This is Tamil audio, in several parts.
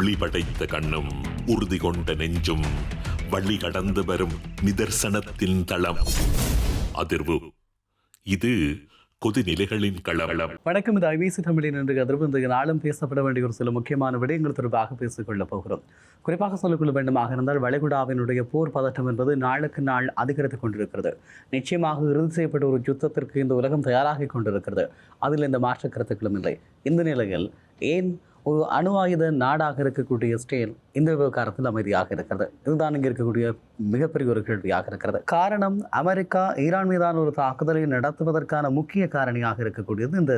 ஒளி படைத்த கண்ணும் உறுதி கொண்ட நெஞ்சும் வழி கடந்து வரும் நிதர்சனத்தின் தளம். அதிர்வு இது கொதிநிலைகளின் களவளம். வணக்கம், இது ஐபிசி தமிழின் என்று அதிர்வு. இந்த நாளும் பேசப்பட வேண்டிய ஒரு சில முக்கியமான விடயங்கள் தொடர்பாக பேசிக்கொள்ளப் போகிறோம். குறிப்பாக சொல்லிக்கொள்ள வேண்டுமாக இருந்தால், வளைகுடாவினுடைய போர் பதட்டம் என்பது நாளுக்கு நாள் அதிகரித்துக் கொண்டிருக்கிறது. நிச்சயமாக இறுதி செய்யப்பட்ட ஒரு யுத்தத்திற்கு இந்த உலகம் தயாராகி கொண்டிருக்கிறது. அதில் எந்த மாற்று கருத்துக்களும் இல்லை. இந்த நிலையில் ஏன் ஒரு அணு ஆயுத நாடாக இருக்கக்கூடிய இஸ்ரேல் இந்த விவகாரத்தில் அமைதியாக இருக்கிறது? இதுதான் இங்கே இருக்கக்கூடிய மிகப்பெரிய ஒரு கேள்வியாக இருக்கிறது. காரணம், அமெரிக்கா ஈரான் மீதான ஒரு தாக்குதலை நடத்துவதற்கான முக்கிய காரணியாக இருக்கக்கூடியது இந்த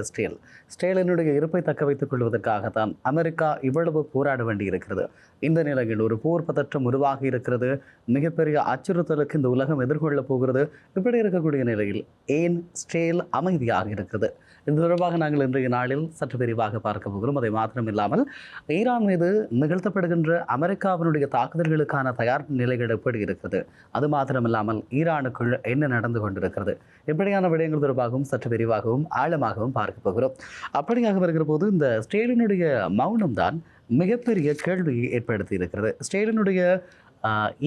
இஸ்ரேலினுடைய இருப்பை தக்க வைத்துக் கொள்வதற்காகத்தான் அமெரிக்கா இவ்வளவு போராட வேண்டி இருக்கிறது. இந்த நிலையில் ஒரு போர் பதற்றம் உருவாகி இருக்கிறது. மிகப்பெரிய அச்சுறுத்தலுக்கு இந்த உலகம் எதிர்கொள்ளப் போகிறது. இப்படி இருக்கக்கூடிய நிலையில் ஏன் இஸ்ரேல் அமைதியாக இருக்கிறது? இது தொடர்பாக நாங்கள் இன்றைய நாளில் சற்று விரிவாக பார்க்க போகிறோம். அதை மாத்திரம் இல்லாமல், ஈரான் மீது நிகழ்த்தப்படுகின்ற அமெரிக்காவினுடைய தாக்குதல்களுக்கான தயார் நிலைகள் எப்படி இருக்கிறது, அது மாத்திரமில்லாமல் ஈரானுக்குள் என்ன நடந்து கொண்டிருக்கிறது, எப்படியான விடயங்கள் தொடர்பாகவும் சற்று விரிவாகவும் ஆழமாகவும் பார்க்க போகிறோம். அப்படியாக வருகிற போது இந்த இஸ்ரேலினுடைய மௌனம் தான் மிகப்பெரிய கேள்வியை ஏற்படுத்தி இருக்கிறது. இஸ்ரேலினுடைய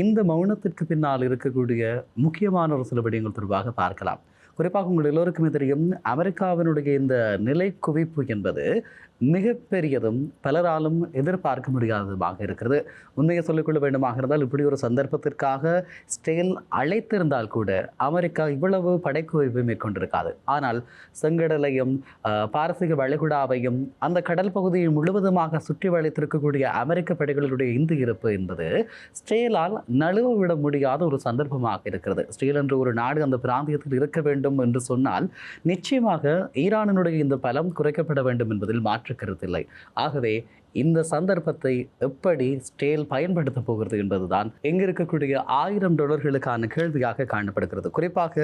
இந்த மௌனத்திற்கு பின்னால் இருக்கக்கூடிய முக்கியமான ஒரு சில விடயங்கள் தொடர்பாக பார்க்கலாம். குறிப்பாக உங்கள் எல்லோருக்குமே தெரியும், அமெரிக்காவினுடைய இந்த நிலை குவிப்பு என்பது மிகப்பெரியதும் பலராலும் எதிர்பார்க்க முடியாததுமாக இருக்கிறது. உண்மையை சொல்லிக்கொள்ள வேண்டுமாக இருந்தால், இப்படி ஒரு சந்தர்ப்பத்திற்காக இஸ்ரேல் அழைத்திருந்தால் கூட அமெரிக்கா இவ்வளவு படைக்குவிப்பை மேற்கொண்டிருக்காது. ஆனால் செங்கடலையும் பாரசீக வளைகுடாவையும் அந்த கடல் பகுதியை முழுவதுமாக சுற்றி வளைத்திருக்கக்கூடிய அமெரிக்க படைகளுடைய இந்த இருப்பு என்பது இஸ்ரேலால் நழுவ விட முடியாத ஒரு சந்தர்ப்பமாக இருக்கிறது. இஸ்ரேல் என்ற ஒரு நாடு அந்த பிராந்தியத்தில் இருக்க வேண்டும் என்று சொன்னால் நிச்சயமாக ஈரானினுடைய இந்த பலம் குறைக்கப்பட வேண்டும் என்பதில் மாற்று கருத்தில்லை. ஆகவே இந்த சந்தர்ப்பத்தை எப்படி இஸ்ரேல் பயன்படுத்த போகிறது என்பதுதான் எங்க இருக்கக்கூடிய $1000 கேள்வியாக காணப்படுகிறது. குறிப்பாக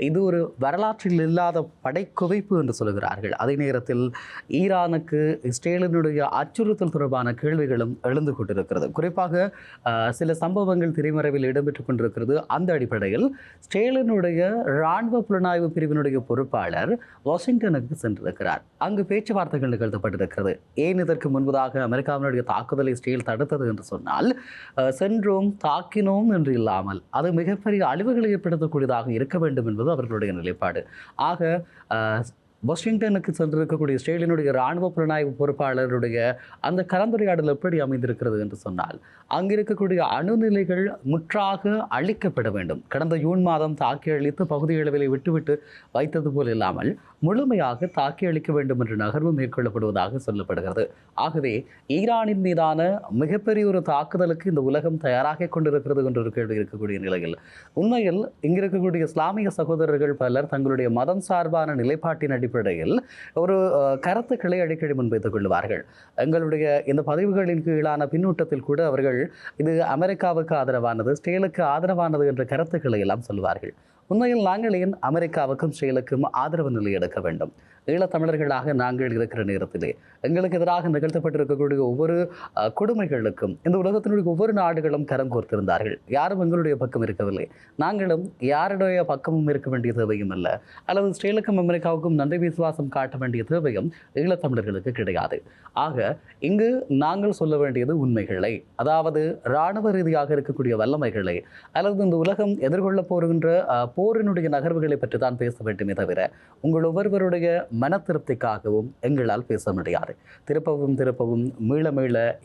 இது ஒரு வரலாற்றில் இல்லாத படைக்குவிப்பு என்று சொல்கிறார்கள். அதே நேரத்தில் ஈரானுக்கு இஸ்ரேலினுடைய அச்சுறுத்தல் தொடர்பான கேள்விகளும் எழுந்து கொண்டிருக்கிறது. குறிப்பாக சில சம்பவங்கள் திரைமறைவில் இடம்பெற்றுக் கொண்டிருக்கிறது. அந்த அடிப்படையில் இஸ்ரேலினுடைய இராணுவ புலனாய்வு பிரிவினுடைய பொறுப்பாளர் வாஷிங்டனுக்கு சென்றிருக்கிறார். அங்கு பேச்சுவார்த்தைகள் நிகழ்த்தப்பட்டிருக்கிறது. ஏன் இதற்கு முன்பதாக அமெரிக்காவினுடைய தாக்குதலை இஸ்ரேல் தடுத்தது என்று சொன்னால், சென்றோம் தாக்கினோம் என்று இல்லாமல் அது மிகப்பெரிய அழிவுகளை ஏற்படுத்தக்கூடியதாக இருக்க வேண்டும் என்பது அவர்களுடைய நிலைப்பாடு. ஆக வாஷிங்டனுக்கு சென்றிருக்கக்கூடிய இஸ்ரேலினுடைய இராணுவ புலனாய்வு பொறுப்பாளருடைய அந்த கலந்துரையாடல் எப்படி அமைந்திருக்கிறது என்று சொன்னால், அங்கிருக்கக்கூடிய அணுநிலைகள் முற்றாக அழிக்கப்பட வேண்டும். கடந்த ஜூன் மாதம் தாக்கி அழித்து பகுதி அளவிலை விட்டுவிட்டு வைத்தது போல் இல்லாமல் முழுமையாக தாக்கி அளிக்க வேண்டும் என்ற நகர்வு மேற்கொள்ளப்படுவதாக சொல்லப்படுகிறது. ஆகவே ஈரானின் மீதான மிகப்பெரிய ஒரு தாக்குதலுக்கு இந்த உலகம் தயாராக கொண்டிருக்கிறது என்ற ஒரு கேள்வி இருக்கக்கூடிய நிலையில், உண்மையில் இங்கிருக்கக்கூடிய இஸ்லாமிய சகோதரர்கள் பலர் தங்களுடைய மதம் சார்பான நிலைப்பாட்டின் அடிப்படையில் ஒரு கருத்துக்களை அடிக்கடி முன்வைத்துக் கொள்வார்கள். எங்களுடைய இந்த பதிவுகளின் கீழான பின்னூட்டத்தில் கூட அவர்கள் இது அமெரிக்காவுக்கு ஆதரவானது, இஸ்ரேலுக்கு ஆதரவானது என்ற கருத்துக்களை எல்லாம் சொல்வார்கள். உண்மையில் நாங்கள் ஏன் அமெரிக்காவுக்கும் இஸ்ரேலுக்கும் ஆதரவு நிலை எடுக்க வேண்டும்? ஈழத்தமிழர்களாக நாங்கள் இருக்கிற நேரத்திலே எங்களுக்கு எதிராக நிகழ்த்தப்பட்டிருக்கக்கூடிய ஒவ்வொரு கொடுமைகளுக்கும் இந்த உலகத்தினுடைய ஒவ்வொரு நாடுகளும் கரம் கோர்த்திருந்தார்கள். யாரும் எங்களுடைய பக்கம் இருக்கவில்லை. நாங்களும் யாருடைய பக்கமும் இருக்க வேண்டிய தேவையும் அல்ல, அல்லது இஸ்ரேலுக்கும் அமெரிக்காவுக்கும் நன்றி விசுவாசம் காட்ட வேண்டிய தேவையும் ஈழத்தமிழர்களுக்கு கிடையாது. ஆக இங்கு நாங்கள் சொல்ல வேண்டியது உண்மைகளை, அதாவது இராணுவ ரீதியாக இருக்கக்கூடிய வல்லமைகளை, அல்லது இந்த உலகம் எதிர்கொள்ள போகின்ற போரினுடைய நகர்வுகளை பற்றி தான் பேச வேண்டுமே தவிர உங்கள் ஒவ்வொருவருடைய மன திருப்திக்காகவும் எங்களால் பேச முடியாது. திருப்பவும் மீள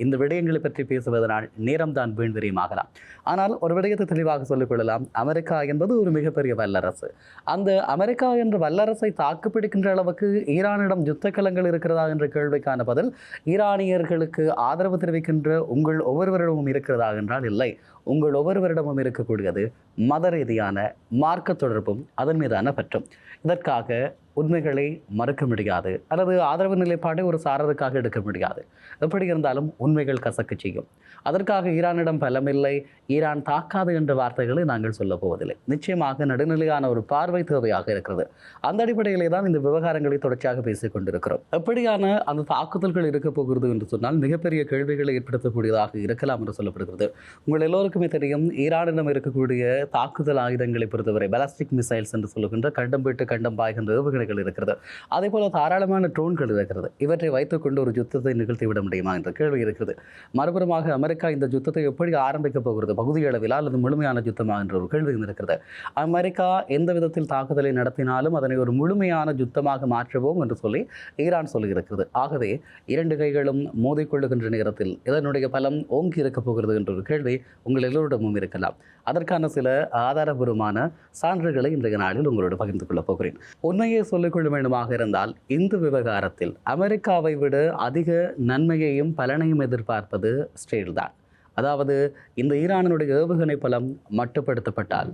இந்த விடயங்களை பற்றி பேசுவதனால் நேரம் தான் வீண்விரியமாகலாம். ஆனால் ஒரு விடயத்தை தெளிவாக சொல்லிக் கொள்ளலாம். அமெரிக்கா என்பது ஒரு மிகப்பெரிய வல்லரசு. அந்த அமெரிக்கா என்ற வல்லரசை தாக்குப்பிடிக்கின்ற அளவுக்கு ஈரானிடம் யுத்த களங்கள் இருக்கிறதா என்ற கேள்விக்கான பதில், ஈரானியர்களுக்கு ஆதரவு தெரிவிக்கின்ற உங்கள் ஒவ்வொருவரிடமும் இருக்கிறதா என்றால் இல்லை. உங்கள் ஒவ்வொருவரிடமும் இருக்கக்கூடியது மத ரீதியான மார்க்க தொடர்பும் அதன் மீதான பற்றும். இதற்காக உண்மைகளை மறுக்க முடியாது, அல்லது ஆதரவு நிலைப்பாடை ஒரு சாரருக்காக எடுக்க முடியாது. எப்படி இருந்தாலும் உண்மைகள் கசக்க செய்யும். அதற்காக ஈரானிடம் பலமில்லை, ஈரான் தாக்காது என்ற வார்த்தைகளை நாங்கள் சொல்ல போவதில்லை. நிச்சயமாக நடுநிலையான ஒரு பார்வை தேவையாக இருக்கிறது. அந்த அடிப்படையிலே தான் இந்த விவகாரங்களை தொடர்ச்சியாக பேசிக் கொண்டிருக்கிறோம். எப்படியான அந்த தாக்குதல்கள் இருக்க போகிறது என்று சொன்னால் மிகப்பெரிய கேள்விகளை ஏற்படுத்தக்கூடியதாக இருக்கலாம் என்று சொல்லப்படுகிறது. உங்கள் எல்லோருக்குமே தெரியும், ஈரானிடம் இருக்கக்கூடிய தாக்குதல் ஆயுதங்களை பொறுத்தவரை பாலிஸ்டிக் மிசைல்ஸ் என்று சொல்லுகின்ற கண்டம் விட்டு கண்டம் பாய்கின்ற ஏவுகணைகள் இருக்கிறது. அதே போல தாராளமான ட்ரோன்கள் இருக்கிறது. இவற்றை வைத்துக்கொண்டு ஒரு யுத்தத்தை நிகழ்த்திவிட முடியுமா என்ற கேள்வி இருக்கிறது. மறுபுறமாக அமெரிக்கா இந்த யுத்தத்தை எப்படி ஆரம்பிக்கப் போகிறது, பகுதி அளவிலா அல்லது முழுமையான யுத்தமா என்ற ஒரு கேள்வியும் இருக்கிறது. அமெரிக்கா எந்த விதத்தில் தாக்குதலை நடத்தினாலும் அதனை ஒரு முழுமையான யுத்தமாக மாற்றுவோம் என்று சொல்லி ஈரான் சொல்லியிருக்கிறது. ஆகவே இரண்டு கைகளும் மோதிக்கொள்ளுகின்ற நேரத்தில் இதனுடைய பலம் ஓங்கி இருக்கப் போகிறது என்ற ஒரு கேள்வி உங்கள் எல்லோரிடமும் இருக்கலாம். அதற்கான சில ஆதாரபூர்வமான சான்றுகளை இன்றைய நாளில் உங்களோடு பகிர்ந்து கொள்ளப் போகிறேன். உண்மையை சொல்லிக்கொள்ள வேண்டுமாக இருந்தால் இந்த விவகாரத்தில் அமெரிக்காவை விட அதிக நன்மையையும் பலனையும் எதிர்பார்ப்பது இஸ்ரேல் தான். அதாவது இந்த ஈரானுடைய ஏவுகணை பலம் மட்டுப்படுத்தப்பட்டால்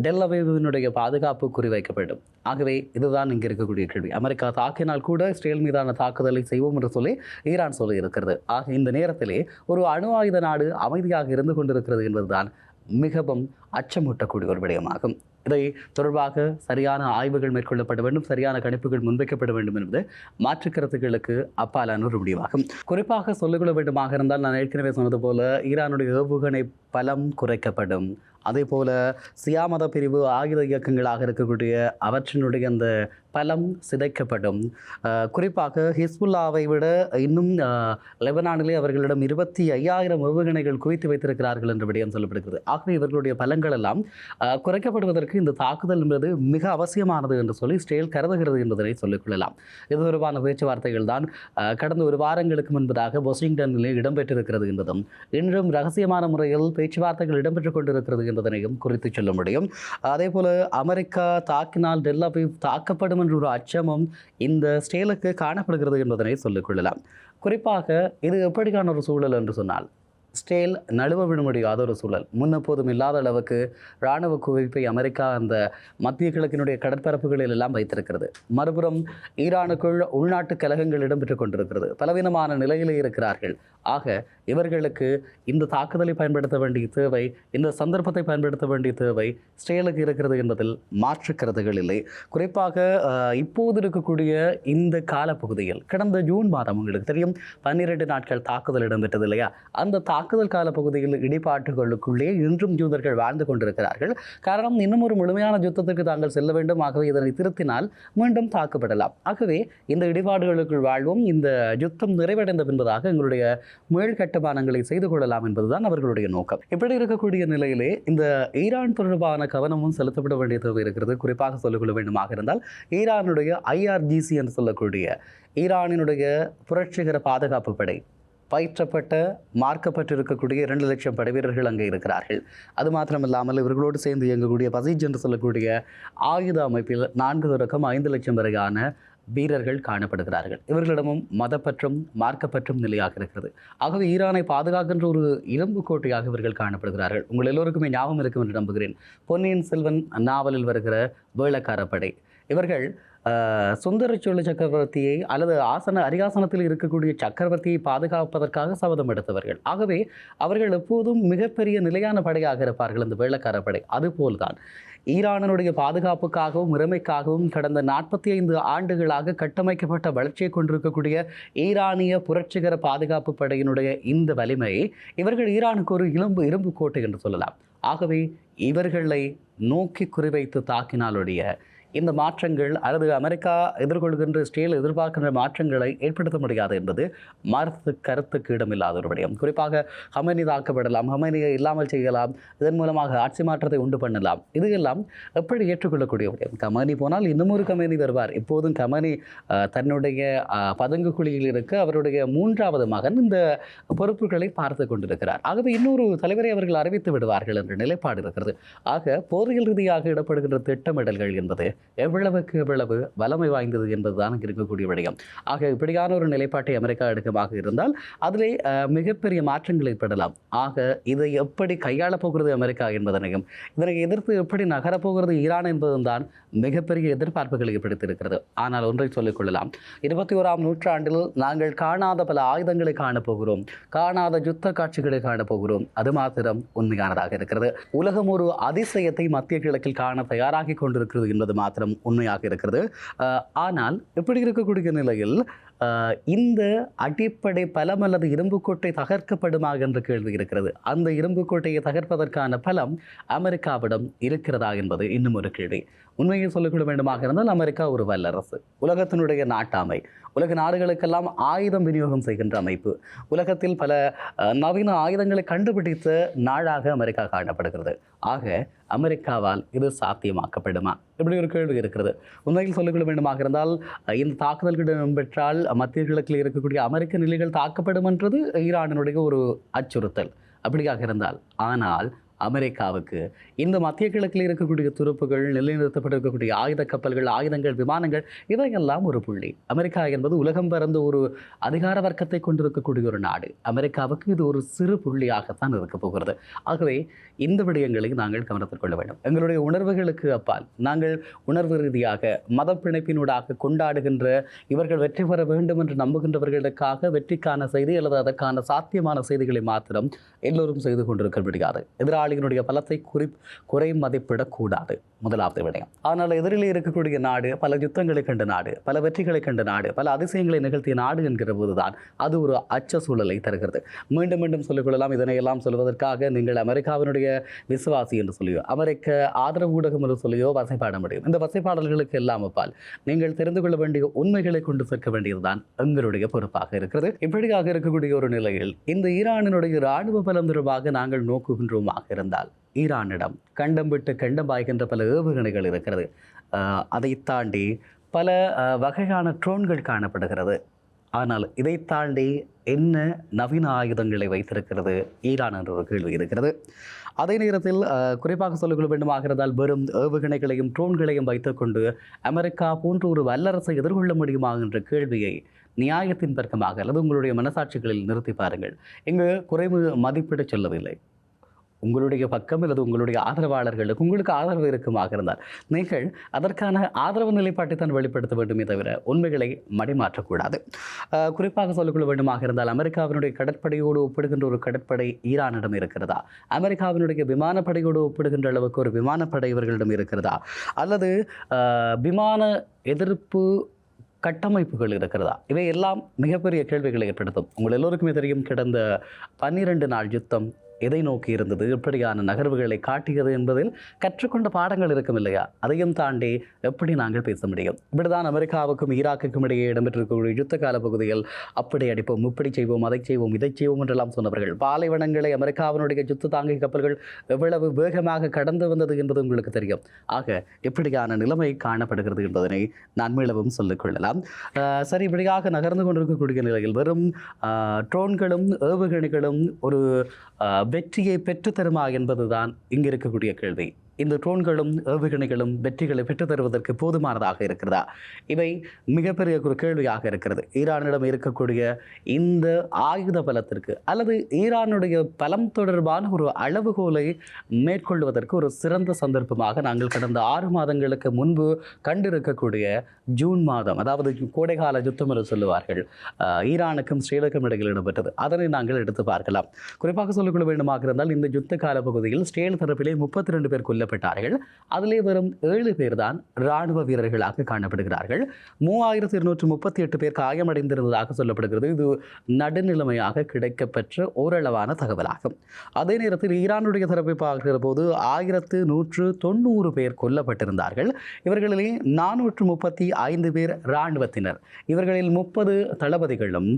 டெல் அவிவினுடைய பாதுகாப்பு குறிவைக்கப்படும். ஆகவே இதுதான் இங்கே இருக்கக்கூடிய கேள்வி. அமெரிக்கா தாக்கினால் கூட இஸ்ரேல் மீதான தாக்குதலை செய்வோம் என்று சொல்லி ஈரான் சொல்லி இருக்கிறது. ஆக இந்த நேரத்திலே ஒரு அணு ஆயுத நாடு அமைதியாக இருந்து கொண்டிருக்கிறது என்பதுதான் மிகவும் அச்சமூட்டக்கூடிய ஒரு விடயமாகும். இதை தொடர்பாக சரியான ஆய்வுகள் மேற்கொள்ளப்பட வேண்டும், சரியான கணிப்புகள் முன்வைக்கப்பட வேண்டும் என்பது மாற்றுக் கருத்துக்களுக்கு அப்பாலான ஒரு முடிவாகும். குறிப்பாக சொல்லிக்கொள்ள வேண்டுமாக இருந்தால், நான் ஏற்கனவே சொன்னது போல ஈரானுடைய ஏவுகணை பலம் குறைக்கப்படும். அதே போல சியா மத பிரிவு ஆயுத இயக்கங்களாக இருக்கக்கூடிய அவற்றினுடைய அந்த பலம் சிதைக்கப்படும். குறிப்பாக ஹிஸ்புல்லாவை விட இன்னும் லெபனானிலே அவர்களிடம் 25,000 ஏவுகணைகள் குவித்து வைத்திருக்கிறார்கள் என்ற விடயம் சொல்லப்படுகிறது. ஆகவே இவர்களுடைய பலங்கள் எல்லாம் குறைக்கப்படுவதற்கு இந்த தாக்குதல் என்பது மிக அவசியமானது என்று சொல்லி இஸ்ரேல் கருதுகிறது என்பதனை சொல்லிக்கொள்ளலாம். இது தொடர்பான பேச்சுவார்த்தைகள் தான் கடந்த ஒரு வாரங்களுக்கு முன்பதாக வாஷிங்டனிலே இடம்பெற்றிருக்கிறது என்பதும் இன்றும் ரகசியமான முறையில் பேச்சுவார்த்தைகள் இடம்பெற்றுக் கொண்டிருக்கிறது என்பதனையும் குறித்து சொல்ல முடியும். அதே போல அமெரிக்கா தாக்கினால் டெல் அவிவ் தாக்கப்படும் என்ற ஒரு அச்சமும் இந்த இஸ்ரேலுக்கு காணப்படுகிறது என்பதனை சொல்லிக் கொள்ளலாம். குறிப்பாக இது எப்படியான ஒரு சூழல் என்று சொன்னால், இஸ்ரேல் நழுவ விட முடியாத ஒரு சூழல். முன்னெப்போதும் இல்லாத அளவுக்கு இராணுவ குவிப்பை அமெரிக்கா அந்த மத்திய கிழக்கினுடைய கடற்பரப்புகளில் எல்லாம் வைத்திருக்கிறது. மறுபுறம் ஈரானுக்குள் உள்நாட்டு கலகங்கள் இடம்பெற்றுக் கொண்டிருக்கிறது. பலவீனமான நிலையிலே இருக்கிறார்கள். ஆக இவர்களுக்கு இந்த தாக்குதலை பயன்படுத்த வேண்டிய தேவை, இந்த சந்தர்ப்பத்தை பயன்படுத்த வேண்டிய தேவை இஸ்ரேலுக்கு இருக்கிறது என்பதில் மாற்று கருத்துகள் இல்லை. குறிப்பாக இப்போது இருக்கக்கூடிய இந்த காலப்பகுதியில் கடந்த ஜூன் மாதம் உங்களுக்கு தெரியும் 12 நாட்கள் தாக்குதல் இடம்பெற்றது இல்லையா? அந்த தாக்குதல் கால பகுதியில் இடிபாட்டுகளுக்குள்ளே இன்றும் யூதர்கள் வாழ்ந்து கொண்டிருக்கிறார்கள். காரணம், இன்னும் ஒரு முழுமையான யுத்தத்திற்கு தாங்கள் செல்ல வேண்டும். ஆகவே இதனை திருத்தினால் மீண்டும் தாக்கப்படலாம். ஆகவே இந்த இடிபாடுகளுக்குள் வாழ்வோம், இந்த யுத்தம் நிறைவடைந்த பின்பதாக எங்களுடைய மேல் கட்டுமானங்களை செய்து கொள்ளலாம் என்பதுதான் அவர்களுடைய நோக்கம். இப்படி இருக்கக்கூடிய நிலையிலே இந்த ஈரான் தொடர்பான கவனமும் செலுத்தப்பட வேண்டிய தேவை இருக்கிறது. குறிப்பாக சொல்லிக்கொள்ள வேண்டுமாக இருந்தால், ஈரானுடைய IRGC என்று சொல்லக்கூடிய ஈரானினுடைய புரட்சிகர பாதுகாப்பு படை பயிற்றப்பட்ட மார்க்கப்பட்டிருக்கக்கூடிய 2 லட்சம் படைவீரர்கள் அங்கே இருக்கிறார்கள். அது மாத்திரமில்லாமல் இவர்களோடு சேர்ந்து இயங்கக்கூடிய பசீஜ் என்று சொல்லக்கூடிய ஆயுத அமைப்பில் 4 தொடக்கம் 5 லட்சம் வரையான வீரர்கள் காணப்படுகிறார்கள். இவர்களிடமும் மதப்பற்றும் மார்க்கப்பற்றும் நிலையாக இருக்கிறது. ஆகவே ஈரானை பாதுகாக்கின்ற ஒரு இரும்பு கோட்டையாக இவர்கள் காணப்படுகிறார்கள். உங்கள் எல்லோருக்குமே ஞாபகம் இருக்கும் என்று நம்புகிறேன், பொன்னியின் செல்வன் நாவலில் வருகிற வேளக்கார படை. இவர்கள் சுந்தர சோழ சக்கரவர்த்தியை அல்லது அரியாசனத்தில் இருக்கக்கூடிய சக்கரவர்த்தியை பாதுகாப்பதற்காக சபதம் எடுத்தவர்கள். ஆகவே அவர்கள் எப்போதும் மிகப்பெரிய நிலையான படையாக இருப்பார்கள் இந்த வேளக்கார படை. அதுபோல்தான் ஈரானுடைய பாதுகாப்புக்காகவும் இறைமைக்காகவும் கடந்த 45 ஆண்டுகளாக கட்டமைக்கப்பட்ட வளர்ச்சியை கொண்டிருக்கக்கூடிய ஈரானிய புரட்சிகர பாதுகாப்பு படையினுடைய இந்த வலிமை இவர்கள் ஈரானுக்கு ஒரு இரும்பு கோட்டை என்று சொல்லலாம். ஆகவே இவர்களை நோக்கி குறிவைத்து தாக்கினாலுடைய இந்த மாற்றங்கள் அல்லது அமெரிக்கா எதிர்கொள்கின்ற இஸ்ரேல் எதிர்பார்க்கின்ற மாற்றங்களை ஏற்படுத்த முடியாது என்பது கருத்துக்கு இடமில்லாத ஒரு விடயம். குறிப்பாக ஹமைனி தாக்கப்படலாம், ஹமைனியை இல்லாமல் செய்யலாம், இதன் மூலமாக ஆட்சி மாற்றத்தை உண்டு பண்ணலாம். இது எல்லாம் எப்படி ஏற்றுக்கொள்ளக்கூடிய விடயம்? கமனி போனால் இன்னும் ஒரு கமனி வருவார். இப்போதும் கமனி தன்னுடைய பதுங்கு குழியில் இருக்க அவருடைய 3வது மகன் இந்த பொறுப்புகளை பார்த்து கொண்டிருக்கிறார். ஆகவே இன்னொரு தலைவரை அவர்கள் அறிவித்து விடுவார்கள் என்ற நிலைப்பாடு இருக்கிறது. ஆக போரியல் ரீதியாக இடப்படுகின்ற திட்டமிடல்கள் என்பது எவ்வளவு வலிமை வாய்ந்தது என்பதுதான் இருக்கக்கூடிய விடயம். ஆக இப்படியான ஒரு நிலைப்பாட்டை அமெரிக்கா எடுக்கமாக இருந்தால் அதிலே மிகப்பெரிய மாற்றங்கள் ஏற்படலாம். ஆக இதை எப்படி கையாளப் போகிறது அமெரிக்கா என்பதனையும், இதனை எதிர்த்து எப்படி நகரப்போகிறது ஈரான் என்பதும் தான் மிகப்பெரிய எதிர்பார்ப்புகளை ஏற்படுத்தியிருக்கிறது. ஆனால் ஒன்றை சொல்லிக் கொள்ளலாம், 21ஆம் நூற்றாண்டில் நாங்கள் காணாத பல ஆயுதங்களை காணப்போகிறோம், காணாத யுத்த காட்சிகளை காணப்போகிறோம். அது மாத்திரம் உண்மையானதாக இருக்கிறது. உலகம் ஒரு அதிசயத்தை மத்திய கிழக்கில் காண தயாராகி கொண்டிருக்கிறது என்பது மாத்திரம் உண்மையாக இருக்கிறது. ஆனால் இப்படி இருக்கக்கூடிய நிலையில் இந்த அடிப்படை பலம் அல்லது இரும்புக்கோட்டை தகர்க்கப்படுமா என்ற கேள்வி இருக்கிறது. அந்த இரும்புக்கோட்டையை தகர்ப்பதற்கான பலம் அமெரிக்காவிடம் இருக்கிறதா என்பது இன்னும் ஒரு கேள்வி. உண்மையை சொல்லிக்கொள்ள வேண்டுமாக இருந்தால் அமெரிக்கா ஒரு வல்லரசு, உலகத்தினுடைய நாட்டாமை, உலக நாடுகளுக்கெல்லாம் ஆயுதம் விநியோகம் செய்கின்ற அமைப்பு, உலகத்தில் பல நவீன ஆயுதங்களை கண்டுபிடித்த நாடாக அமெரிக்கா காணப்படுகிறது. ஆக அமெரிக்காவால் இது சாத்தியமாக்கப்படுமா? இப்படி ஒரு கேள்வி இருக்கிறது. உண்மையில் சொல்லிக்கொள்ள வேண்டுமாக இருந்தால் இந்த தாக்குதல்கள் இடம்பெற்றால் மத்திய கிழக்கில் இருக்கக்கூடிய அமெரிக்க நிலைகள் தாக்கப்படும் என்றது ஈரானினுடைய ஒரு அச்சுறுத்தல். அப்படியாக இருந்தால், ஆனால் அமெரிக்காவுக்கு இந்த மத்திய கிழக்கில் இருக்கக்கூடிய துருப்புகள், நிலைநிறுத்தப்பட்டிருக்கக்கூடிய ஆயுத கப்பல்கள், ஆயுதங்கள், விமானங்கள், இவையெல்லாம் ஒரு புள்ளி. அமெரிக்கா என்பது உலகம் பரந்த ஒரு அதிகார வர்க்கத்தை கொண்டிருக்கக்கூடிய ஒரு நாடு. அமெரிக்காவுக்கு இது ஒரு சிறு புள்ளியாகத்தான் இருக்க போகிறது. ஆகவே இந்த விடயங்களை நாங்கள் கவனத்தில் கொள்ள வேண்டும். எங்களுடைய உணர்வுகளுக்கு அப்பால் நாங்கள் உணர்வு ரீதியாக மத பிணைப்பினூடாக கொண்டாடுகின்ற, இவர்கள் வெற்றி பெற வேண்டும் என்று நம்புகின்றவர்களுக்காக வெற்றிக்கான செய்தி அல்லது அதற்கான சாத்தியமான செய்திகளை மாத்திரம் எல்லோரும் செய்து கொண்டிருக்க முடியாது. எதிராளியினுடைய பலத்தை குறை மதிப்பிடக்கூடாது, முதலாவது விடயம். ஆனால் எதிரிலே இருக்கக்கூடிய நாடு பல யுத்தங்களை கண்ட நாடு, பல வெற்றிகளை கண்ட நாடு, பல அதிசயங்களை நிகழ்த்திய நாடு என்கிற போதுதான் அது ஒரு அச்ச சூழலை தருகிறது. மீண்டும் மீண்டும் சொல்லிக்கொள்ளலாம். இதனையெல்லாம் சொல்வதற்காக நீங்கள் அமெரிக்காவினுடைய விசுவாசி என்று சொல்லியோ, அமெரிக்க ஆதரவு ஊடகம் என்று சொல்லியோ வசைப்பாட முடியும். இந்த வசைப்பாடல்களுக்கு எல்லாம் அப்பால் நீங்கள் தெரிந்து கொள்ள வேண்டிய உண்மைகளை கொண்டு சேர்க்க வேண்டியதுதான் எங்களுடைய பொறுப்பாக இருக்கிறது. இப்படியாக இருக்கக்கூடிய ஒரு நிலையில் இந்த ஈரானினுடைய இராணுவ பலம் தொடர்பாக நாங்கள் நோக்குகின்றோமாக இருந்தால், ஈரானிடம் கண்டம் விட்டு கண்டம் பாய்கின்ற பல ஏவுகணைகள் இருக்கிறது. அதை தாண்டி பல வகையான ட்ரோன்கள் காணப்படுகிறது. ஆனால் இதை தாண்டி என்ன நவீன ஆயுதங்களை வைத்திருக்கிறது ஈரான் என்ற ஒரு கேள்வி இருக்கிறது. அதே நேரத்தில் குறிப்பாக சொல்லிக்கொள்ள வேண்டுமாக இருந்தால், வெறும் ஏவுகணைகளையும் ட்ரோன்களையும் வைத்துக்கொண்டு அமெரிக்கா போன்ற ஒரு வல்லரசை எதிர்கொள்ள முடியுமா என்ற கேள்வியை நியாயத்தின் பக்கமாக அல்லது உங்களுடைய மனசாட்சிகளில் நிறுத்தி பாருங்கள். இங்கு குறைவு மதிப்பிட சொல்லவில்லை. உங்களுடைய பக்கம் அல்லது உங்களுடைய ஆதரவாளர்களுக்கு உங்களுக்கு ஆதரவு இருக்குமாக இருந்தால் நீங்கள் அதற்கான ஆதரவு நிலைப்பாட்டை தான் வெளிப்படுத்த வேண்டுமே தவிர உண்மைகளை மடிமாற்றக்கூடாது. குறிப்பாக சொல்லிக்கொள்ள வேண்டுமாக இருந்தால், அமெரிக்காவினுடைய கடற்படையோடு ஒப்பிடுகின்ற ஒரு கடற்படை ஈரானிடம் இருக்கிறதா? அமெரிக்காவினுடைய விமானப்படையோடு ஒப்பிடுகின்ற அளவுக்கு ஒரு விமானப்படை இவர்களிடம் இருக்கிறதா? அல்லது விமான எதிர்ப்பு கட்டமைப்புகள் இருக்கிறதா? இவை எல்லாம் மிகப்பெரிய கேள்விகளை ஏற்படுத்தும். உங்கள் எல்லோருக்குமே தெரியும், கடந்த 12 நாள் யுத்தம் எதை நோக்கி இருந்தது, எப்படியான நகர்வுகளை காட்டியது என்பதில் கற்றுக்கொண்ட பாடங்கள் இருக்கும் இல்லையா? அதையும் தாண்டி எப்படி நாங்கள் பேச முடியும்? இப்படிதான் அமெரிக்காவுக்கும் ஈராக்குக்கும் இடையே இடம்பெற்றிருக்கக்கூடிய யுத்த கால பகுதியில் அப்படி அடிப்போம், இப்படி செய்வோம், அதை செய்வோம், இதை செய்வோம் என்றெல்லாம் சொன்னவர்கள். பாலைவனங்களை அமெரிக்காவினுடைய யுத்த தாங்கி கப்பல்கள் எவ்வளவு வேகமாக கடந்து வந்தது என்பது உங்களுக்கு தெரியும். ஆக எப்படியான நிலைமை காணப்படுகிறது என்பதனை நான் மீளவும் சொல்லிக் கொள்ளலாம். சரி, இப்படியாக நகர்ந்து கொண்டிருக்கக்கூடிய நிலையில் வெறும் ட்ரோன்களும் ஏவுகணைகளும் ஒரு வெற்றியை பெற்றுத்தருமா என்பதுதான் இங்கு இருக்கக்கூடிய கேள்வி. இந்த ட்ரோன்களும் ஏவுகணைகளும் வெற்றிகளை பெற்றுத்தருவதற்கு போதுமானதாக இருக்கிறதா? இவை மிகப்பெரிய ஒரு கேள்வியாக இருக்கிறது. ஈரானிடம் இருக்கக்கூடிய இந்த ஆயுத பலத்திற்கு அல்லது ஈரானுடைய பலம் தொடர்பான ஒரு அளவுகோலை மேற்கொள்வதற்கு ஒரு சிறந்த சந்தர்ப்பமாக நாங்கள் கடந்த 6 மாதங்களுக்கு முன்பு கண்டிருக்கக்கூடிய ஜூன் மாதம், அதாவது கோடைகால யுத்தம் என்று சொல்லுவார்கள், ஈரானுக்கும் ஸ்ரீலங்கும் இடையில் இடம்பெற்றது. அதனை நாங்கள் எடுத்து பார்க்கலாம். குறிப்பாக சொல்லிக்கொள்ள வேண்டுமாக இருந்தால், இந்த யுத்த கால பகுதியில் ஸ்ரேல் தரப்பிலே 32 பேர் கொல்லப்பட்டார்கள். அதிலே வரும் 7 பேர் தான் இராணுவ வீரர்களாக காணப்படுகிறார்கள். 3238 பேர் காயமடைந்திருந்ததாக சொல்லப்படுகிறது. இது நடுநிலைமையாக கிடைக்கப்பெற்ற ஓரளவான தகவலாகும். அதே நேரத்தில் ஈரானுடைய தரப்பை பார்க்கிற போது 1190 பேர் கொல்லப்பட்டிருந்தார்கள். இவர்களிலே 435 பேர் இராணுவத்தினர். இவர்களில் 30 தளபதிகளும்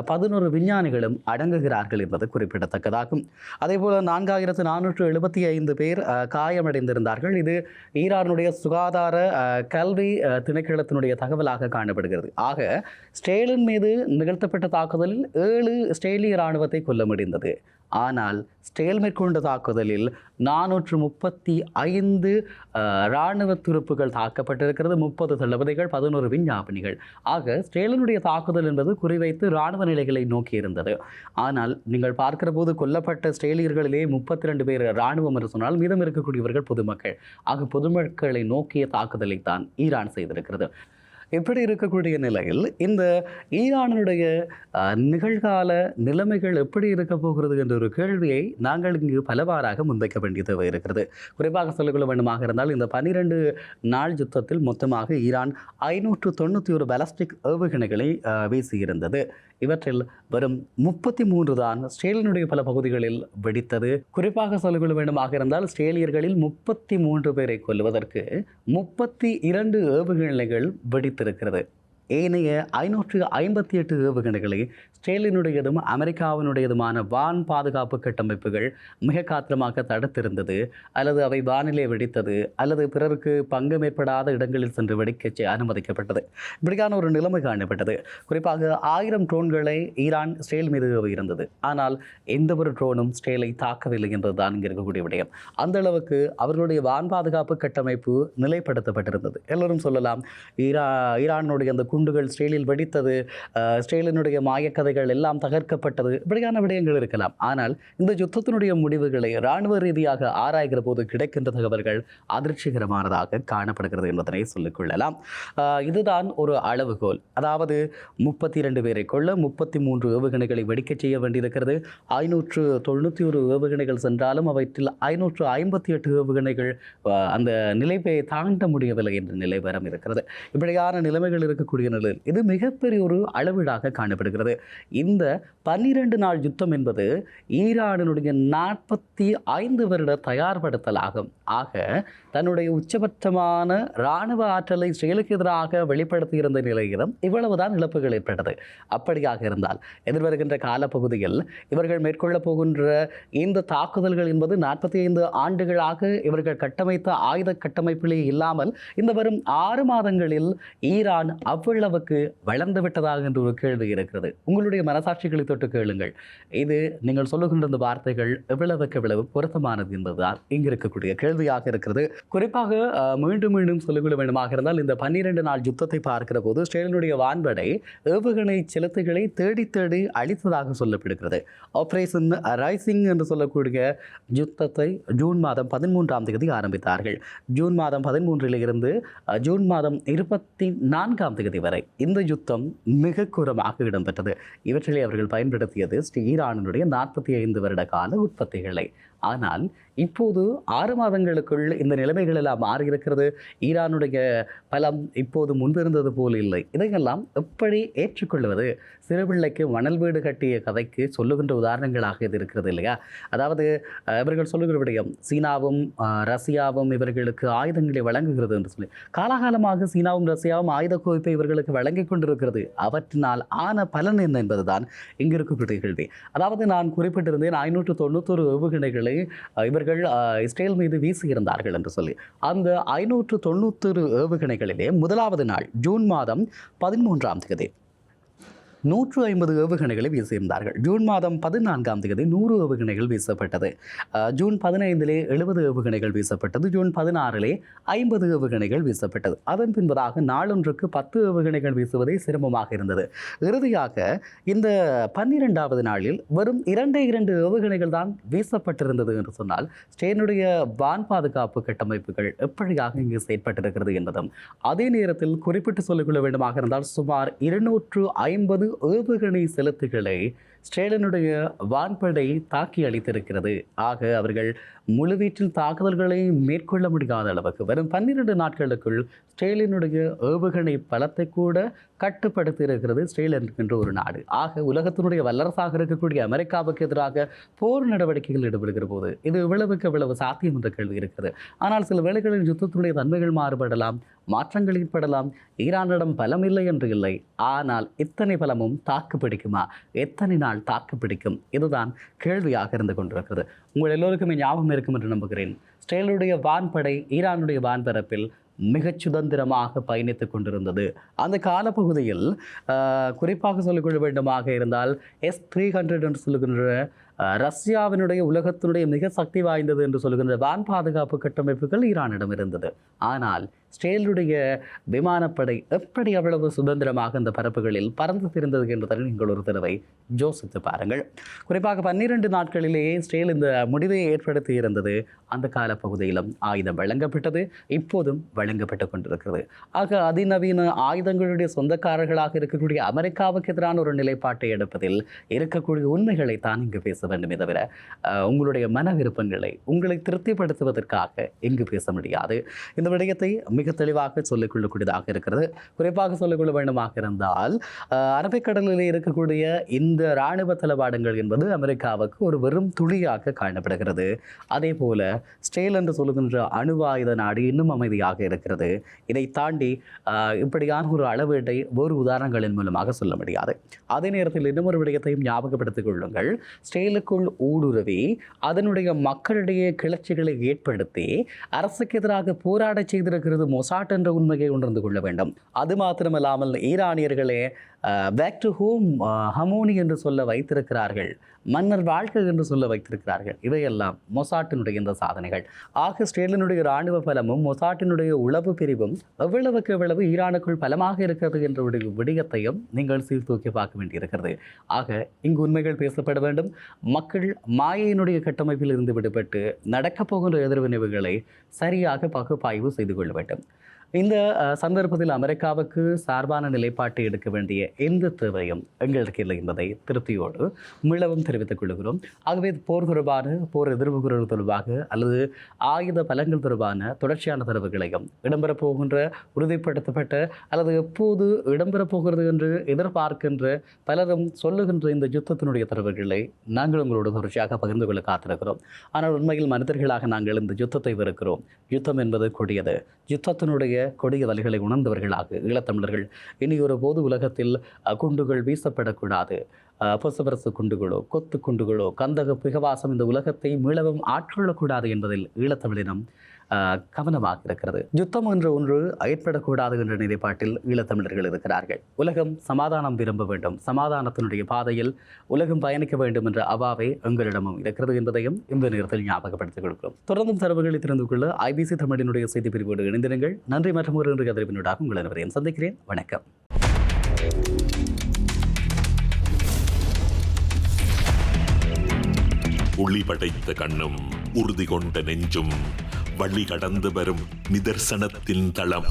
11 விஞ்ஞானிகளும் அடங்குகிறார்கள் என்பது குறிப்பிடத்தக்கதாகும். அதேபோல 4475 பேர் காயமடைந்திருந்தார்கள். இது ஈரானுடைய சுகாதார கல்வி திணைக்களத்தினுடைய தகவலாக காணப்படுகிறது. ஆக ஸ்டேலின் மீது நிகழ்த்தப்பட்ட தாக்குதலில் 7 ஸ்டேலிய இராணுவத்தை கொல்ல முடிந்தது. ஆனால் ஸ்டேல் மேற்கொண்ட தாக்குதலில் 435 இராணுவ துருப்புகள் தாக்கப்பட்டிருக்கிறது. 30 தளபதிகள், 11 விஞ்ஞாபனிகள். ஆக ஸ்டேலினுடைய தாக்குதல் என்பது குறிவைத்து இராணுவ நிலைகளை நோக்கி இருந்தது. ஆனால் நீங்கள் பார்க்கிற போது கொல்லப்பட்ட ஸ்டேலியர்களிலே 32 பேர் இராணுவம் என்று சொன்னால் மீதம் இருக்கக்கூடியவர்கள் பொதுமக்கள். ஆக பொதுமக்களை நோக்கிய தாக்குதலை தான் ஈரான் செய்திருக்கிறது. இப்படி இருக்கக்கூடிய நிலையில் இந்த ஈரானுடைய நிகழ்கால நிலைமைகள் எப்படி இருக்க போகிறது என்ற ஒரு கேள்வியை நாங்கள் இங்கு பலவாறாக முன்வைக்க வேண்டிய தேவை இருக்கிறது. குறிப்பாக சொல்லிக்கொள்ள வேண்டுமாக இருந்தால் இந்த 12 நாள் யுத்தத்தில் மொத்தமாக ஈரான் 591 பாலிஸ்டிக் ஏவுகணைகளை வீசியிருந்தது. இவற்றில் வெறும் 33 தான் இஸ்ரேலினுடைய பல பகுதிகளில் வெடித்தது. குறிப்பாக சொல்லிக்கொள்ள வேண்டுமாக இருந்தால் இஸ்ரேலியர்களில் 33 பேரை கொல்வதற்கு 32 ஏவுகணைகள் வெடித்திருக்கிறது. ஏனைய 558 ஏவுகணைகளை இஸ்ரேலினுடையதும் அமெரிக்காவினுடையதுமான வான் பாதுகாப்பு கட்டமைப்புகள் மிக காத்திரமாக தடுத்திருந்தது, அல்லது அவை வானிலே வெடித்தது, அல்லது பிறருக்கு பங்கம் ஏற்படாத இடங்களில் சென்று வெடிக்க அனுமதிக்கப்பட்டது. இப்படியான ஒரு நிலைமை காணப்பட்டது. குறிப்பாக 1000 ட்ரோன்களை ஈரான் இஸ்ரேல் மீது இருந்தது. ஆனால் எந்த ஒரு ட்ரோனும் இஸ்ரேலை தாக்கவில்லை என்பதுதான் இங்கே இருக்கக்கூடிய விடயம். அந்த அளவுக்கு அவர்களுடைய வான் பாதுகாப்பு கட்டமைப்பு நிலைப்படுத்தப்பட்டிருந்தது. எல்லோரும் சொல்லலாம், ஈரானுடைய அந்த குண்டுகள் இஸ்ரேலில் வெடித்தது, இஸ்ரேலினுடைய மாயக்கதைகள் எல்லாம் தகர்க்கப்பட்டது, இப்படியான விடயங்கள் இருக்கலாம். ஆனால் இந்த யுத்தத்தினுடைய முடிவுகளை இராணுவ ரீதியாக ஆராய்கிற போது கிடைக்கின்ற தகவல்கள் அதிர்ச்சிகரமானதாக காணப்படுகிறது என்பதனை சொல்லிக் கொள்ளலாம். இதுதான் ஒரு அளவுகோல். அதாவது 32 பேரை கொள்ள 33 ஏவுகணைகளை வெடிக்கச் செய்ய வேண்டியிருக்கிறது. 591 ஏவுகணைகள் சென்றாலும் அவற்றில் 558 ஏவுகணைகள் அந்த நிலையை தாண்ட முடியவில்லை என்ற நிலைவரம் இருக்கிறது. இப்படியான நிலைமைகள் இருக்கக்கூடிய நிலையில் இது மிகப்பெரிய ஒரு அளவீடாக காணப்படுகிறது. இந்த 12 நாள் யுத்தம் என்பது ஈரானினுடைய 45 வருட தயார்படுத்தலாகும். ஆக தன்னுடைய உச்சபட்சமான இராணுவ ஆற்றலை இஸ்ரேலுக்கு எதிராக வெளிப்படுத்தியிருந்த நிலையிலும் இவ்வளவுதான் இழப்புகள் ஏற்பட்டது. அப்படியாக இருந்தால் எதிர்வருகின்ற காலப்பகுதியில் இவர்கள் மேற்கொள்ளப் போகின்ற இந்த தாக்குதல்கள் என்பது 45 ஆண்டுகளாக இவர்கள் கட்டமைத்த ஆயுத கட்டமைப்பிலே இல்லாமல் இந்த வரும் 6 மாதங்களில் ஈரான் அவ்வளவுக்கு வளர்ந்து விட்டதாக என்ற ஒரு கேள்வி இருக்கிறது. உங்களுடைய மனசாட்சிகளை தொட்டு கேளுங்கள். இது நீங்கள் சொல்லுகின்ற இந்த வார்த்தைகள் எவ்வளவு பொருத்தமானது என்பதுதான் இங்கு இருக்கக்கூடிய கேள்வியாக இருக்கிறது. குறிப்பாக மீண்டும் மீண்டும் சொல்லிக்கொள்ள வேண்டுமாக இருந்தால் இந்த 12 நாள் யுத்தத்தை பார்க்கிற போது இஸ்ரேலினுடைய வான்படை ஏவுகணை செலுத்துகளை தேடி தேடி அழித்ததாக சொல்லப்படுகிறது. ஆபரேஷன் ரைசிங் என்று சொல்லக்கூடிய யுத்தத்தை ஜூன் மாதம் 13ஆம் தேதி ஆரம்பித்தார்கள். ஜூன் மாதம் 13 இருந்து ஜூன் மாதம் 24ஆம் தேதி வரை இந்த யுத்தம் மிக கூரமாக இடம்பெற்றது. இவற்றிலே அவர்கள் பயன்படுத்தியது ஈரானினுடைய 45 வருட கால உற்பத்திகளை. ஆனால் இப்போது 6 மாதங்களுக்குள் இந்த நிலைமைகள் எல்லாம் மாறியிருக்கிறது. ஈரானுடைய பலம் இப்போது முன்பிருந்தது போல் இல்லை. இதையெல்லாம் எப்படி ஏற்றுக்கொள்வது? சிறுபிள்ளைக்கு மணல் வீடு கட்டிய கதைக்கு சொல்லுகின்ற உதாரணங்களாக இது இருக்கிறது இல்லையா? அதாவது இவர்கள் சொல்லுகிற விடயம் சீனாவும் ரஷ்யாவும் இவர்களுக்கு ஆயுதங்களை வழங்குகிறது என்று சொல்லி காலகாலமாக சீனாவும் ரஷ்யாவும் ஆயுத குவிப்பை இவர்களுக்கு வழங்கி கொண்டிருக்கிறது. அவற்றினால் ஆன பலன் என்ன என்பதுதான் இங்கு இருக்கக்கூடிய கேள்வி. அதாவது நான் குறிப்பிட்டிருந்தேன் 591 ஏவுகணைகளை இவர்கள் இஸ்ரேல் மீது வீசியிருந்தார்கள் என்று சொல்லி. அந்த 591 ஏவுகணைகளிலே முதலாவது நாள் ஜூன் மாதம் 13ஆம் தேதி 150 ஏவுகணைகளை வீசியிருந்தார்கள். ஜூன் மாதம் 14ஆம் தேதி 100 ஏவுகணைகள் வீசப்பட்டது. ஜூன் 15 70 ஏவுகணைகள் வீசப்பட்டது. ஜூன் 16 50 ஏவுகணைகள் வீசப்பட்டது. அதன் பின்பதாக நாளொன்றுக்கு 10 ஏவுகணைகள் வீசுவதே சிரமமாக இருந்தது. இறுதியாக இந்த 12ஆவது நாளில் வெறும் 2 ஏவுகணைகள் தான் வீசப்பட்டிருந்தது என்று சொன்னால் ஸ்டேனுடைய வான் பாதுகாப்பு கட்டமைப்புகள் எப்படியாக இங்கு செயற்பட்டிருக்கிறது என்பதும் அதே நேரத்தில் குறிப்பிட்டு சொல்லிக்கொள்ள வேண்டுமாக இருந்தால் சுமார் 250 ஏவுகணை செலுத்துகளை இஸ்ரேலினுடைய வான்படை தாக்கி அளித்திருக்கிறது. ஆக அவர்கள் முழுவீச்சில் தாக்குதல்களை மேற்கொள்ள முடியாத அளவுக்கு வெறும் 12 நாட்களுக்குள் இஸ்ரேலினுடைய ஏவுகணை பலத்தை கூட கட்டுப்படுத்தி இருக்கிறது இஸ்ரேல் என்கின்ற ஒரு நாடு. ஆக உலகத்தினுடைய வல்லரசாக இருக்கக்கூடிய அமெரிக்காவுக்கு எதிராக போர் நடவடிக்கைகள் ஈடுபடுகிற போது இது இவ்வளவு சாத்தியம் என்ற கேள்வி இருக்கிறது. ஆனால் சில வேளைகளில் யுத்தத்தினுடைய தன்மைகள் மாறுபடலாம், மாற்றங்கள் ஏற்படலாம். ஈரானிடம் பலம் இல்லை என்று இல்லை, ஆனால் இத்தனை பலமும் தாக்கு பிடிக்குமா? எத்தனை நாள் தாக்கு பிடிக்கும்? இதுதான் கேள்வியாக இருந்து கொண்டிருக்கிறது. உங்கள் எல்லோருக்குமே ஞாபகம் இருக்கும் என்று நம்புகிறேன். இஸ்ரேலுடைய வான்படை ஈரானுடைய வான்பரப்பில் மிகச் சுதந்திரமாக பயணித்துக் கொண்டிருந்தது. அந்த காலப்பகுதியில் குறிப்பாக சொல்லிக்கொள்ள வேண்டுமாக இருந்தால் S-300 என்று சொல்லுகின்ற ரஷ்யாவினுடைய உலகத்தினுடைய மிக சக்தி வாய்ந்தது என்று சொல்கின்ற வான் பாதுகாப்பு கட்டமைப்புகள் ஈரானிடம் இருந்தது. ஆனால் இஸ்ரேலுடைய விமானப்படை எப்படி அவ்வளவு சுதந்திரமாக அந்த பரப்புகளில் பறந்து திரிந்தது என்பதை நீங்கள் ஒரு தடவை யோசித்து பாருங்கள். குறிப்பாக 12 நாட்களிலேயே இஸ்ரேல் இந்த முடிவை ஏற்படுத்தி இருந்தது. அந்த காலப்பகுதியிலும் ஆயுதம் வழங்கப்பட்டது, இப்போதும் வழங்கப்பட்டு கொண்டிருக்கிறது. ஆக அதிநவீன ஆயுதங்களுடைய சொந்தக்காரர்களாக இருக்கக்கூடிய அமெரிக்காவுக்கு எதிரான ஒரு நிலைப்பாட்டை எடுப்பதில் இருக்கக்கூடிய உண்மைகளை தான் இங்கு பேச வேண்டுமே தவிர உங்களுடைய மன விருப்பங்களை உங்களை திருப்திப்படுத்துவதற்காக இங்கு பேச முடியாது. இந்த விடயத்தை மிக தெளிவாக சொல்லிக் கொள்ளக்கூடியதாக இருக்கிறது. குறிப்பாக சொல்லிக்கொள்ள வேண்டுமாக இருந்தால் அரபிக்கடலில் இருக்கக்கூடிய இந்த இராணுவ தளவாடங்கள் என்பது அமெரிக்காவுக்கு ஒரு வெறும் துளியாக காணப்படுகிறது. அதே போல இஸ்ரேல் என்று சொல்லுகின்ற அணுவாயுத நாடு இன்னும் அமைதியாக இருக்கிறது. இதை தாண்டி இப்படியான ஒரு அளவீட்டை வேறு உதாரணங்களின் மூலமாக சொல்ல முடியாது. அதே நேரத்தில் இன்னும் ஒரு விடயத்தையும் ஞாபகப்படுத்திக் கொள்ளுங்கள். இஸ்ரேலுக்குள் ஊடுருவி அதனுடைய மக்களிடையே கிளர்ச்சிகளை ஏற்படுத்தி அரசுக்கு எதிராக போராட செய்திருக்கிறது மொசாட் என்ற உண்மையை உணர்ந்து கொள்ள வேண்டும். அது மாத்திரமல்லாமல் ஈரானியர்களே பேக் டு ஹோம் ஹமோனி என்று சொல்ல வைத்திருக்கிறார்கள், மன்னர் வாழ்க்கை என்று சொல்ல வைத்திருக்கிறார்கள். இவையெல்லாம் மொசாட்டினுடைய இந்த சாதனைகள். ஆக இஸ்ரேலினுடைய இராணுவ பலமும் மொசாட்டினுடைய உளவு பிரிவும் எவ்வளவுக்கு எவ்வளவு ஈரானுக்குள் பலமாக இருக்கிறது என்ற ஒரு விடயத்தையும் நீங்கள் சீர்தூக்கி பார்க்க வேண்டியிருக்கிறது. ஆக இங்கு உண்மைகள் பேசப்பட வேண்டும். மக்கள் மாயையினுடைய கட்டமைப்பில் இருந்து விடுபட்டு நடக்கப் போகின்ற எதிர்வினைவுகளை சரியாக பகுப்பாய்வு செய்து கொள்ள வேண்டும். இந்த சந்தர்ப்பத்தில் அமெரிக்காவுக்கு சார்பான நிலைப்பாட்டை எடுக்க வேண்டிய எந்த தேவையும் எங்களுக்கு இல்லை என்பதை திருப்தியோடு மீளவும் தெரிவித்துக் கொள்கிறோம். ஆகவே போர் தொடர்பான போர் எதிர்வுகள் தொடர்பாக அல்லது ஆயுத பலங்கள் தொடர்பான தொடர்ச்சியான தரவுகளையும் இடம்பெறப் போகின்ற உறுதிப்படுத்தப்பட்ட அல்லது எப்போது இடம்பெறப் போகிறது என்று எதிர்பார்க்கின்ற பலரும் சொல்லுகின்ற இந்த யுத்தத்தினுடைய தரவுகளை நாங்கள் உங்களோடு தொடர்ச்சியாக பகிர்ந்து கொள்ள காத்திருக்கிறோம். ஆனால் உண்மையில் மனிதர்களாக நாங்கள் இந்த யுத்தத்தை வெறுக்கிறோம். யுத்தம் என்பது கொடியது. யுத்தத்தினுடைய கொடிய வழிகளை உணர்ந்தவர்களாக ஈழத்தமிழர்கள் இனி ஒரு போது உலகத்தில் குண்டுகள் வீசப்படக்கூடாது. பசுபரசு குண்டுகளோ கொத்து குண்டுகளோ கந்தக புகவாசம் இந்த உலகத்தை மீளவும் ஆட்கொள்ளக்கூடாது என்பதில் ஈழத்தமிழினம் கவனமாக இருக்கிறது. யுத்தம் என்ற ஒன்று ஏற்படக்கூடாது என்ற நிலைப்பாட்டில் ஈழத்தமிழர்கள் இருக்கிறார்கள். உலகம் சமாதானம் விரும்ப வேண்டும், சமாதானத்தினுடைய பாதையில் உலகம் பயணிக்க வேண்டும் என்ற அவாவே எங்களிடமும் இருக்கிறது என்பதையும் இந்த நேரத்தில் ஞாபகப்படுத்திக் கொள்கிறோம். தொடர்ந்தும் தரவுகளை தெரிந்து கொள்ள IBC தமிழினுடைய செய்தி பிரிவோடு இணைந்திருங்கள். நன்றி. மற்றும் ஒரு கதிர்வினூடாக உங்கள் அனைவரையும் சந்திக்கிறேன். வணக்கம். ஒளி படைத்த கண்ணும் உறுதி கொண்ட நெஞ்சும் வழி கடந்து வரும் நிதர்சனத்தின் தளம்.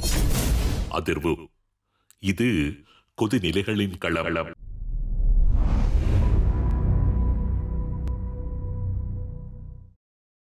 அதிர்வு. இது கொதிநிலைகளின் களம்.